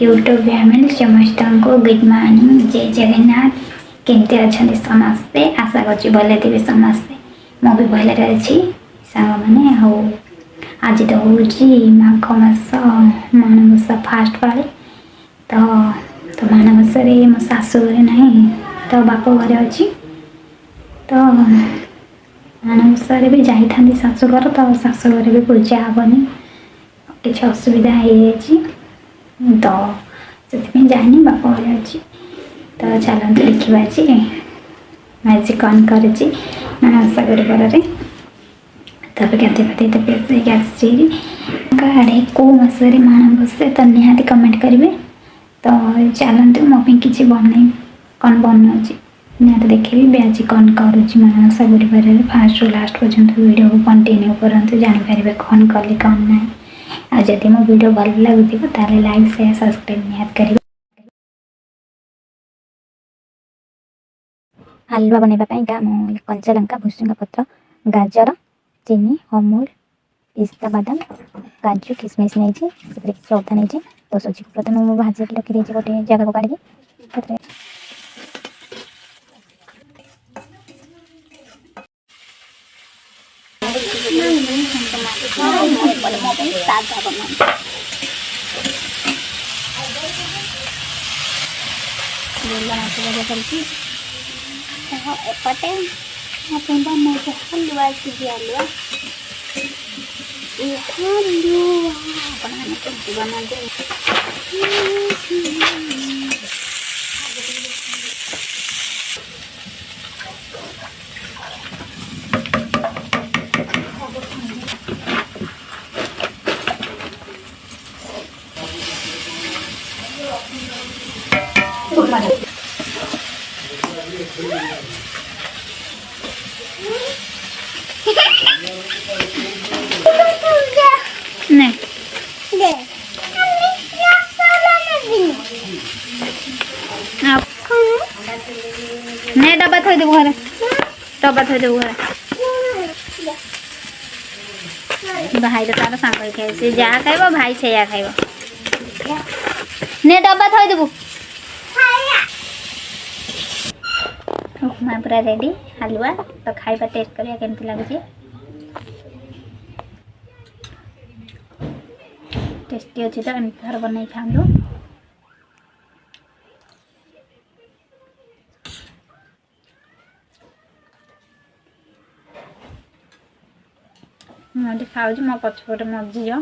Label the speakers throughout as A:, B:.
A: YouTube family समस्त को good morning जय जगन्नाथ केमती अच्छा समस्ते आशा कर भले थे समस्ते मु भी भले अच्छी सांग मैंने हो आज तो हूँ माघ मास माणबसा फास्ट पाली तो तो माणबस मो शाशुघर ना तो बाप घर अच्छी तो माणबस भी जाता शाशुघर तो शाशुघर भी पूजा हेनी किसी असुविधा हो तो से जानी बाप घर अच्छी तो चलते देखा आज कौन कर माणबसा गुरुवार तब गाधे पाधे तो पेश आड़े कौ मसरे माणबसे तो निहाती कमेंट करेंगे तो चलते मोप कि बन कौन बनाऊँ निहाती देखी आज कौन करुँच माणबसा गुरुवार फास्ट रू लास्ट पर्यंत वीडियो को कंटिन्यू करते जानीपर कौन कली कौन ना आज जब मो वीडियो भल लगुव लाइक शेयर सब्सक्राइब निहाती करेंगे। हलवा बनवाई मुझे कंचा लंका भुसुंगा पत्र गाजर चीनी अमूल पिस्ता बादाम काजू किसमिश नहीं चौथा नहीं तो सुजी को प्रथम मुझे भाजी रखी गोटे जगह को काढ़ी एपटे अपन बनाते हलवा सूजी हलवा बनाते नहीं डब्बा थोड़ी देव घर डब्बा थोड़ी देव घर भाई तो तार सांग खाए से जहाँ खाइब भाई से खाइब ने डब्बा थोड़ी देव उपमा पूरा रेडी हलवा तो खाइबा टेस्ट करिया केमती लगुच टेस्टी अच्छी तो एम थर बन खाऊ मुझे खाऊ मो पछपटे मो झी ये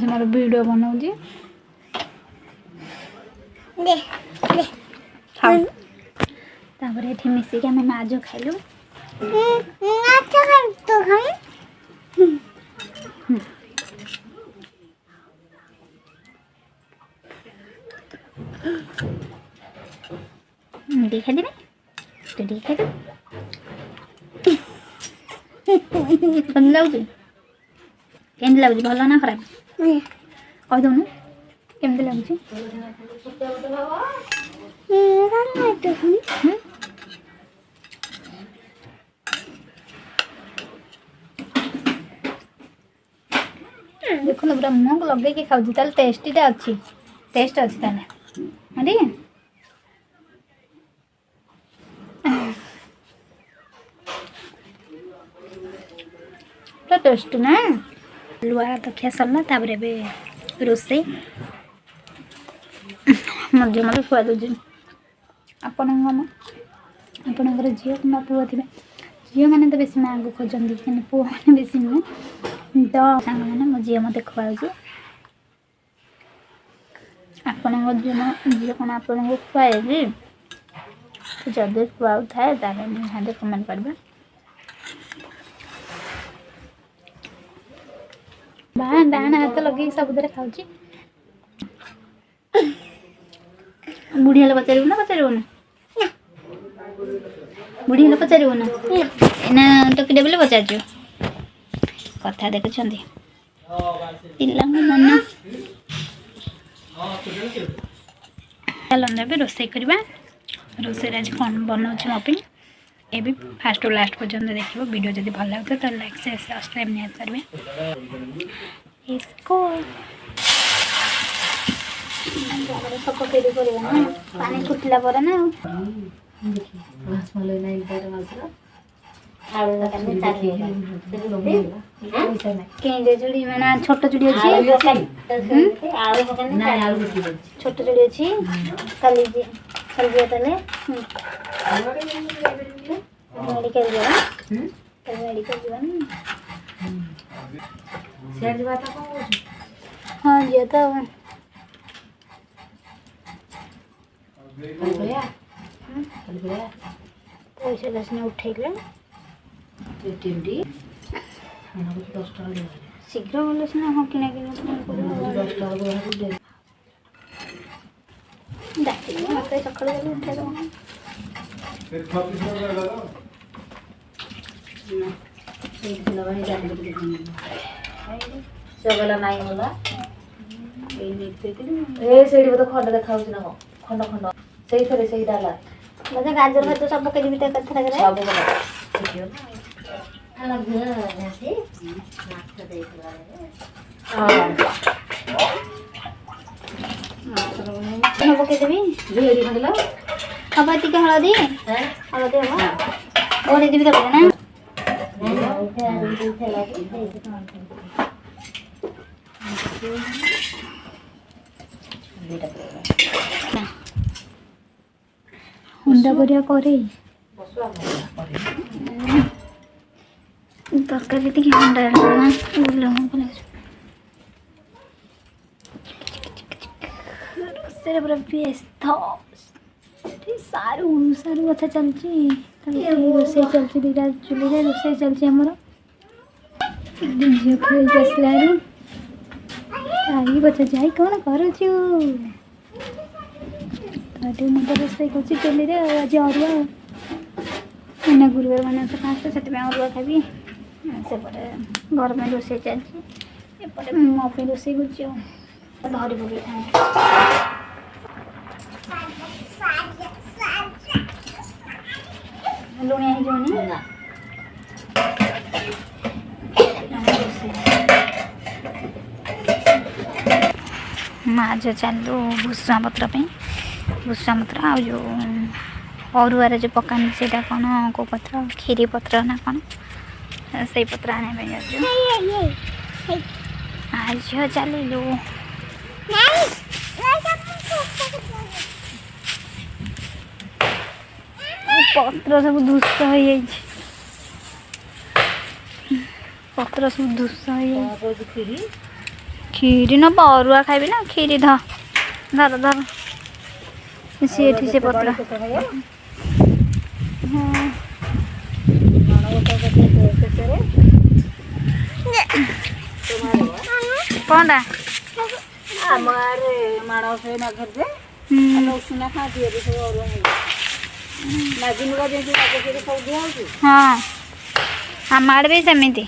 A: मोर वीडियो बनाऊँ तापर ये मिसिक आम माज खाइलु देखा देने तो देखा दे केमती लगुच भल ना खराब कहीदून केमती लगुच देखो पूरा मुँह को लगे खाऊँ टेस्टी अच्छी टेस्ट अच्छी ताले टेस्ट ना लुआ तो खिया सरला तापर रोसे मजे मत खुआ दूँ आपणकर झील कि पुआ थे झील मैंने तो बेसी माँ को खोजती पुआ मैंने बेसी नुहे तो सांग मैंने मो झी मत खुआऊँ आपण झील कौन आपन को खुआएगी जदि खुआऊ थाए निहाती कमेंट करबे डाण हाथ लगे सबुद खाऊँ बुढ़ी हेल्ले पचारू ना पचारूना बुढ़ी हेल्ले पचारू ना एना टोकी बोले पचार कथा देखुं पिला मन चलते रोसे करवा रोसे आज कौन बनाऊँ मोपी ये भी फास्ट और लास्ट पर्यंत देखिए वीडियो जब भल लगे तो लाइक शेयर सब्सक्राइब नहीं करेंगे इसको सब पकई दे पड़े ना पानी फुटला पर ना केंजे चुड़ी मैंने छोट चुड़ी अच्छी छोट चुड़ी अच्छी कल तले मेडिकल जावा कल मेडिकल जावा हाँ जी तो पैसा दस ने उठेले शीघ्र बोले सीना हाँ किना डाक्टर मत सकाल उठे
B: चगला नाई होला ए सेडी तो खंड देखा ना खंड खंड सही थरे सही डाला
A: मजा गाजर में तो सब के भी तक थरा करे
B: सब वीडियो ना अलग जैसे नाक देख रहा
A: है पके देबी
B: रेडी भगला
A: अब टिके हळदी
B: हैं
A: हळदी हो ओरे देबी तब ना हुंडा बढ़िया करे तरकारी टी हुंडा पूरा व्यस्त सारू सारू अच्छा चलती रोसे चलती दीटा चुली रोसे चलती आमर झील खेल आसलू आई बच्चा जाई कौन कर रोसे कर चुली आज अरुआ मैंने गुरुवार मैंने फास्ट से अरुआ खाबी सेपटे घर में रोसे चलती एपटे मो रोसे कर धरी पकई लुणिया ही जोनी
B: ना
A: माज चलू भूसा पत्र भूसा पत्र आ जो अरुआर जो पकानी से कौन को पत्र खीरी पत्र ना कौन से पत्र आने आज चलू पत्र सब दुष्ट हो पत्र सब दुष्ट हो खीरी न अरुआ खाइबी ना खीरी धर धर सी से पत्र कौन हाँ हम आड़ भी सेमती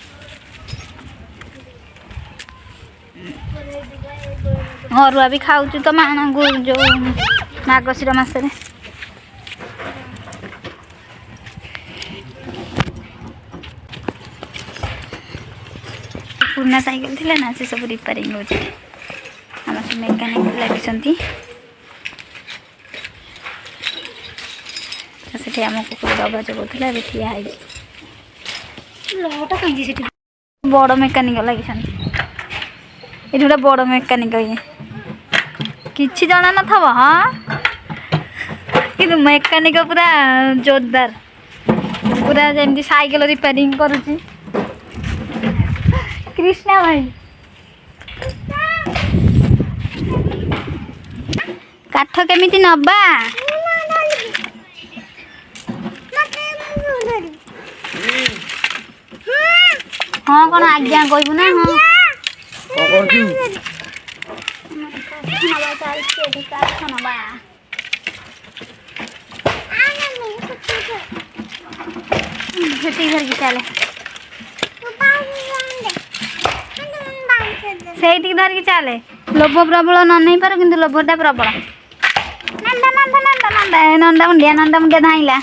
A: अरुआ भी खाऊ तो मान जो मार्गशीर मासरे पुराना साइकिल थी ना से सब रिपेयरिंग हो सब मेकानिक लगी से आम कुकुर दबा जगुला ठिया बड़ मेकानिक लगी ये गोटे बड़ मेकानिक ये किसी जाना न था हाँ कि मेकानिक पूरा जोरदार पूरा जमी साइकिल रिपेयरिंग करुच्ची कृष्णा भाई काठ केमिति नबा हाँ कौन आज्ञा कहबू ना हाँ धरिकी चले से धरिकी चले लोभ प्रबल न नहीं पार कि लोभटा प्रबल नंदा नंदा नंदा नंदा नंदा मुंडिया धाइला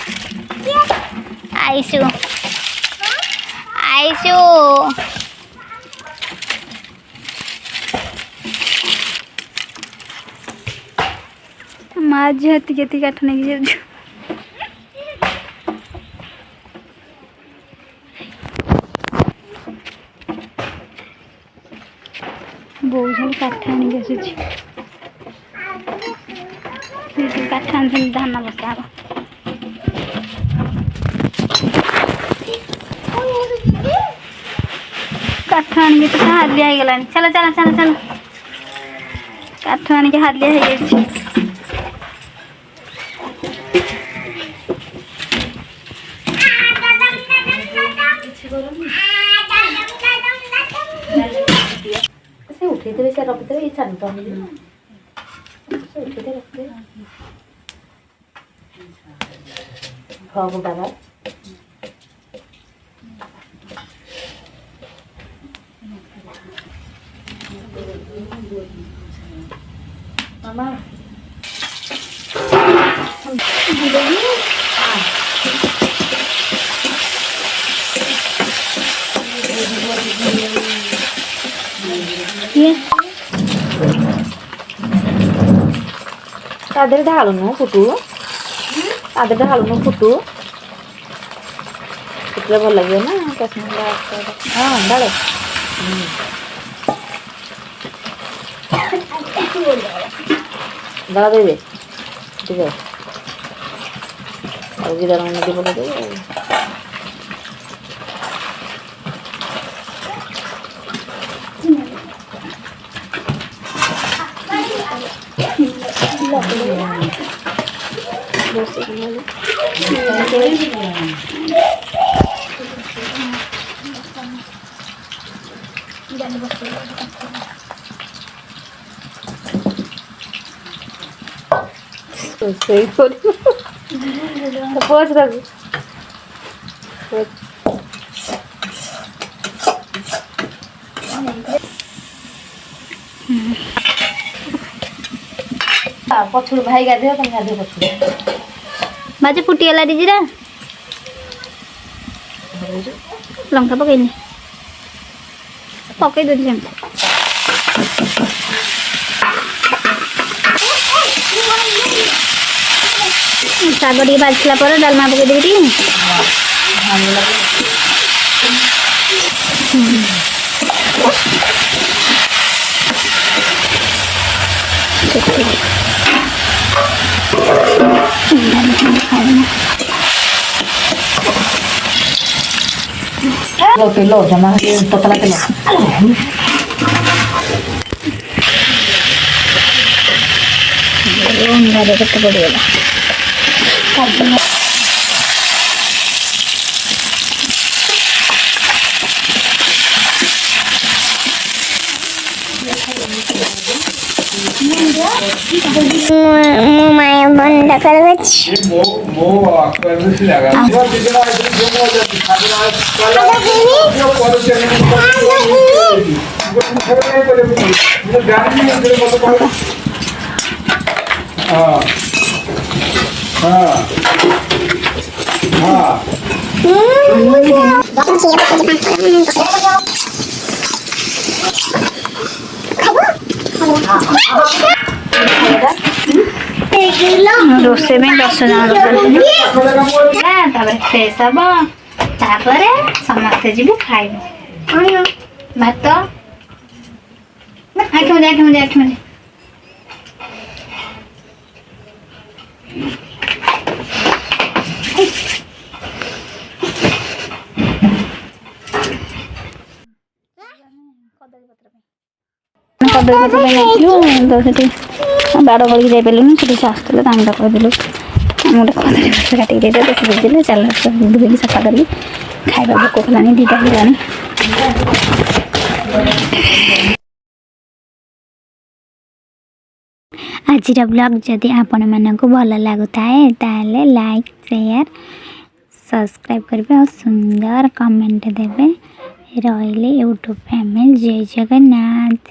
A: आईसु आईसु माँ झी हती काठ नहीं जाऊँ बहुत जन काठ आनिक आसुची काठ आनी धान बसा काठ आनिक तो हालिया हो गलानी चलो चलो चलो चलो काठ आनिक हालिया हो गई
B: से उठे थे से रखते ये छान तो से उठे थे रखते फ्रॉक उठावा मामा
A: ये
B: तादर ढालून फुटू तादर ढालून फुटू फुटले भल लगे ना हाँ डाले डाला दे ठीक है और भी डालना नहीं बोला दे सही बोल तो पहुंच रहा पछुड़ भाई गाधे तुम गाधे पछुड़
A: बाजे फुटीगला जीरा लंका पकईनी पकई दे शाग टे बाजला पर डालमा पकईदेवी
B: तेल जमा पतला तेल
A: कते पड़गला माया बंद कर रोसे में 10 जन फ्रेश हम तापर समस्ते जी खाइब भात आँख मुझे आँख मुझे आँख मुझे कदली पत्र तो से बाड़ बड़ी जापरूँ से आसते कहदेलु आम गोटे कदली पत्र काटिक देते तो से देते चल बुझे सफा करी खाଇବା भोक कलानी 2टा होगानी आज ब्लॉग जदि आपण मानक भल लगुए ताले लाइक शेयर सब्सक्राइब करेंगे और सुंदर कमेंट देवे रही यूट्यूब फैमिली जय जगन्नाथ।